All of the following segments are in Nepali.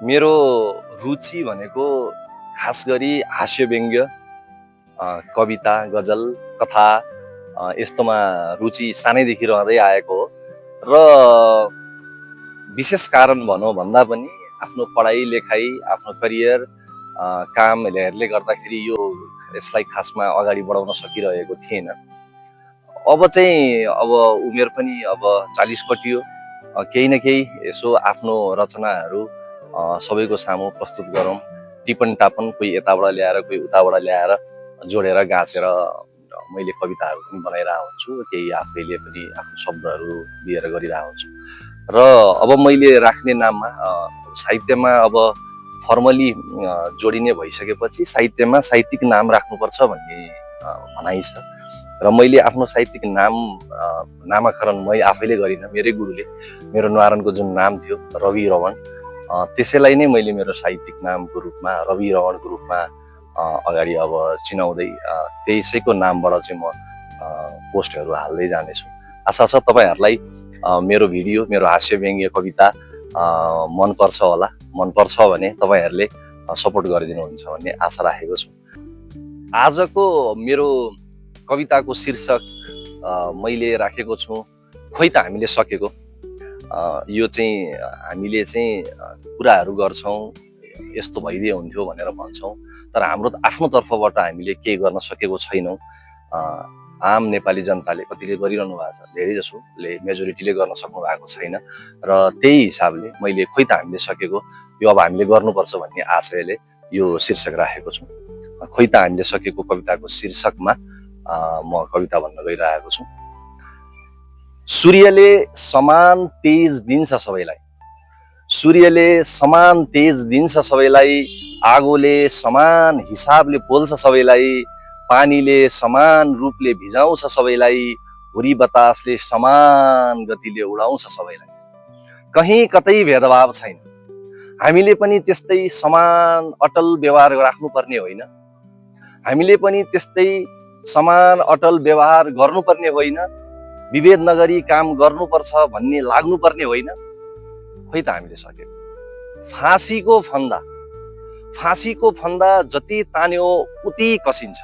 मेरो रुचि भनेको खास गरी हास्य व्यङ्ग्य, कविता, गजल, कथा यस्तोमा रुचि सानैदेखि रहँदै आएको हो र विशेष कारण भनौँ भन्दा पनि आफ्नो पढाइ लेखाइ, आफ्नो करियर, कामहरूले गर्दाखेरि यसलाई खासमा अगाडि बढाउन सकिरहेको थिएन। अब चाहिँ उमेर पनि 40 कटियो, केही न केही यसो आफ्नो रचनाहरू सबैको सामु प्रस्तुत गरौँ। टिपन टापन कोही यताबाट ल्याएर कोही उताबाट ल्याएर जोडेर गाँसेर मैले कविताहरू पनि बनाइरहेको हुन्छु, केही आफैले पनि आफ्नो शब्दहरू दिएर गरिरहेको हुन्छु। र अब मैले राख्ने नाममा साहित्यमा फर्मली जोडिने भइसकेपछि साहित्यमा साहित्यिक नाम राख्नुपर्छ भन्ने भनाइ छ र मैले आफ्नो साहित्यिक नामाकरण मै आफैले गरिनँ। मेरै गुरुले मेरो न्वारानको जुन नाम थियो रवि रमण, त्यसैलाई नै मैले मेरो साहित्यिक नामको रूपमा रवि रमणको रूपमा अगाडि चिनाउँदै त्यसैको नामबाट चाहिँ म पोस्टहरू हाल्दै जानेछु। आशा छ तपाईहरुलाई मेरो भिडियो, मेरो हास्य व्यङ्ग्य कविता मनपर्छ होला। मनपर्छ भने तपाईहरुले सपोर्ट गरिदिनुहुन्छ भन्ने आशा राखेको छु। आजको मेरो कविताको शीर्षक मैले राखेको छु, खोइ त हामीले सकेको। यो चाहिँ हामीले चाहिँ कुराहरू गर्छौँ, यस्तो भइदिए हुन्थ्यो भनेर भन्छौँ, तर हाम्रो आफ्नो तर्फबाट हामीले केही गर्न सकेको छैनौँ। आम नेपाली जनताले कतिले गरिरहनु भएको छ, धेरै जसोले मेजोरिटीले गर्न सक्नु भएको छैन र त्यही हिसाबले मैले खोइ त हामीले सकेको, यो अब हामीले गर्नुपर्छ भन्ने आशयले यो शीर्षक राखेको छु। खोइ त हामीले सकेको कविताको शीर्षकमा म कविता भन्न गइरहेको छु। सूर्यले समान तेज दिन्छ सबैलाई, सूर्यले समान तेज दिन्छ सबैलाई, आगोले समान हिसाबले पोल्छ सबैलाई, पानीले समान रूपले भिजाउँछ सबैलाई, हुरी बतासले समान गतिले उडाउँछ सबैलाई। कहीँ कतै भेदभाव छैन, हामीले पनि त्यस्तै समान अटल व्यवहार राख्नुपर्ने होइन, हामीले पनि त्यस्तै समान अटल व्यवहार गर्नुपर्ने होइन, विभेद नगरी काम गर्नुपर्छ भन्ने लाग्नुपर्ने होइन। खोइ त हामीले सकेको। फाँसीको फन्दा जति तान्यो उति कसिन्छ,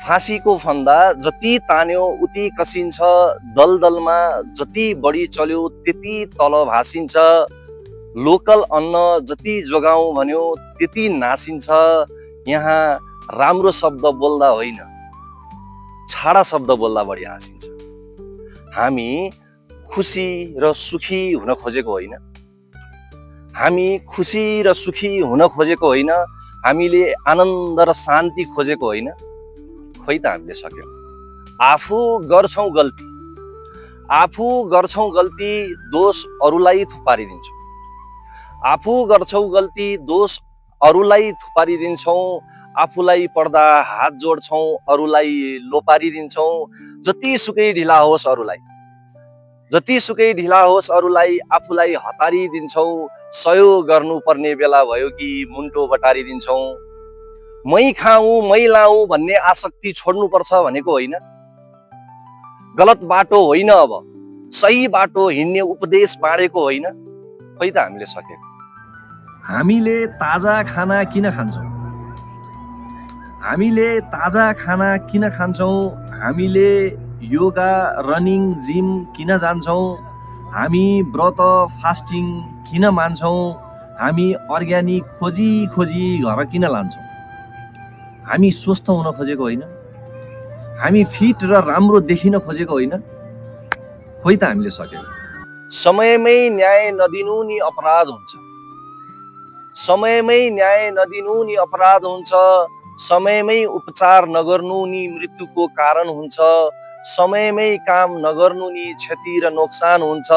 फाँसीको फन्दा जति तान्यो उति कसिन्छ, दलदलमा जति बढी चल्यो त्यति तल भासिन्छ, लोकल अन्न जति जोगाउँ भन्यो त्यति नासिन्छ, यहाँ राम्रो शब्द बोल्दा होइन छाडा शब्द बोल्दा बढी हाँसिन्छ। हामी खुसी र सुखी हुन खोजेको होइन, हामी खुसी र सुखी हुन खोजेको होइन, हामीले आनन्द र शान्ति खोजेको होइन। खोइ त हामीले सक्यौँ। आफू गर्छौं गल्ती दोष अरूलाई थुपारिदिन्छौँ, आफू गर्छौं गल्ती दोष अरूलाई थुपारिदिन्छौँ, आफूलाई पर्दा हात जोड्छौँ अरूलाई लोपारिदिन्छौँ। जतिसुकै ढिला होस् अरूलाई आफूलाई हतारिदिन्छौँ, सहयोग गर्नुपर्ने बेला भयो कि मुन्टो बटारिदिन्छौँ। मै खाऊँ मै लाऊँ भन्ने आसक्ति छोड्नुपर्छ भनेको होइन, गलत बाटो होइन अब सही बाटो हिँड्ने उपदेश बाँडेको होइन। खोइ त हामीले सकेको। हामीले ताजा खाना किन खान्छौँ, हामीले ताजा खाना किन खान्छौँ, हामीले योगा रनिङ जिम किन जान्छौँ, हामी व्रत फास्टिङ किन मान्छौँ, हामी अर्ग्यानिक खोजी घर किन लान्छौँ। हामी स्वस्थ हुन खोजेको होइन, हामी फिट र राम्रो देखिन खोजेको होइन। खोइ त हामीले सकेको। समयमै न्याय नदिनु नि अपराध हुन्छ, समयमै न्याय नदिनु नि अपराध हुन्छ, समयमै उपचार नगर्नु नि मृत्युको कारण हुन्छ, समयमै काम नगर्नु नि क्षति र नोक्सान हुन्छ,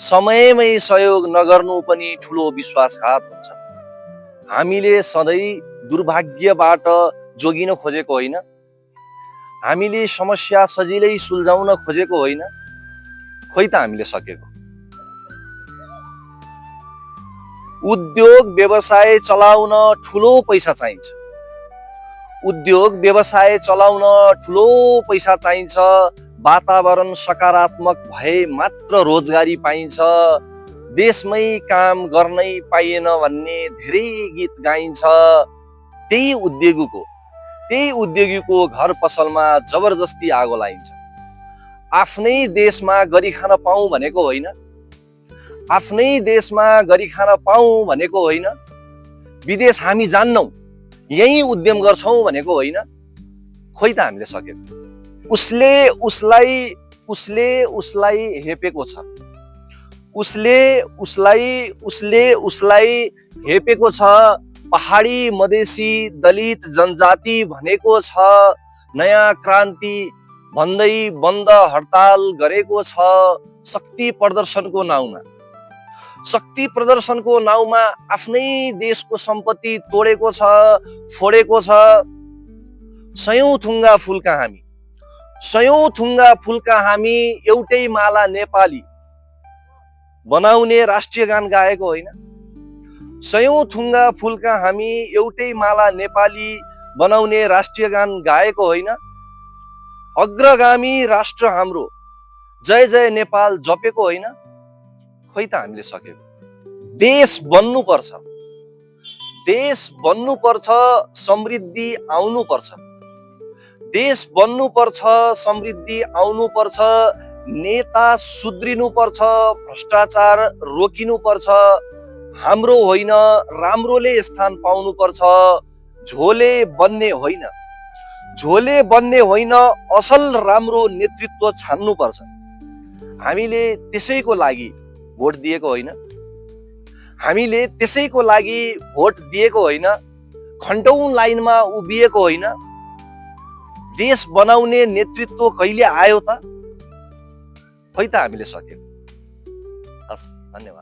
समयमै सहयोग नगर्नु पनि ठुलो विश्वासघात हुन्छ। हामीले सधैँ दुर्भाग्यबाट जोगिन खोजेको होइन, हामीले समस्या सजिलै सुल्झाउन खोजेको होइन। खोइ त हामीले सकेको। उद्योग व्यवसाय चलाउन ठुलो पैसा चाहिन्छ, उद्योग व्यवसाय चलाउन ठुलो पैसा चाहिन्छ, वातावरण सकारात्मक भए मात्र रोजगारी पाइन्छ, देशमै काम गर्नै पाइएन भन्ने धेरै गीत गाइन्छ। त्यही उद्योगीको घर पसलमा जबरजस्ती आगो लाइन्छ। आफ्नै देशमा गरी खान पाऊँ भनेको होइन, आफ्नै देशमा गरी खान पाऊँ भनेको होइन, विदेश हामी जान्नौ यही उद्यम गर्छौं भनेको होइन। खोइ त हामीले सक्यौं। उसले उसलाई हेपेको छ, उसले उसलाई हेपेको छ। पहाडी मधेसी दलित जनजाति भनेको छ। नयाँ क्रान्ति भन्दै बन्द हडताल गरेको छ। शक्ति प्रदर्शनको नाउँमा आफ्नै देशको सम्पत्ति तोडेको छ, फोडेको छ। सयौं थुङ्गा फुलका हामी एउटै माला नेपाली बनाउने राष्ट्रिय गान गाएको होइन। सयौं थुङ्गा फुलका हामी एउटै माला नेपाली बनाउने राष्ट्रिय गान गाएको होइन। अग्रगामी राष्ट्र हाम्रो जय जय नेपाल जपेको होइन। खोइ त हामीले सक्यौं। देश बन्नुपर्छ, समृद्धि आउनुपर्छ। नेता सुध्रिनुपर्छ, भ्रष्टाचार रोकिनुपर्छ। हाम्रो होइन, राम्रोले स्थान पाउनुपर्छ। झोले बन्ने होइन, असल राम्रो नेतृत्व छान्नुपर्छ। हामीले त्यसैको लागि भोट दिएको होइन, घण्टौं लाइनमा उभिएको होइन। देश बनाउने नेतृत्व कहिले आयो त? खोइ त हामीले सक्यौं। हस्, धन्यवाद।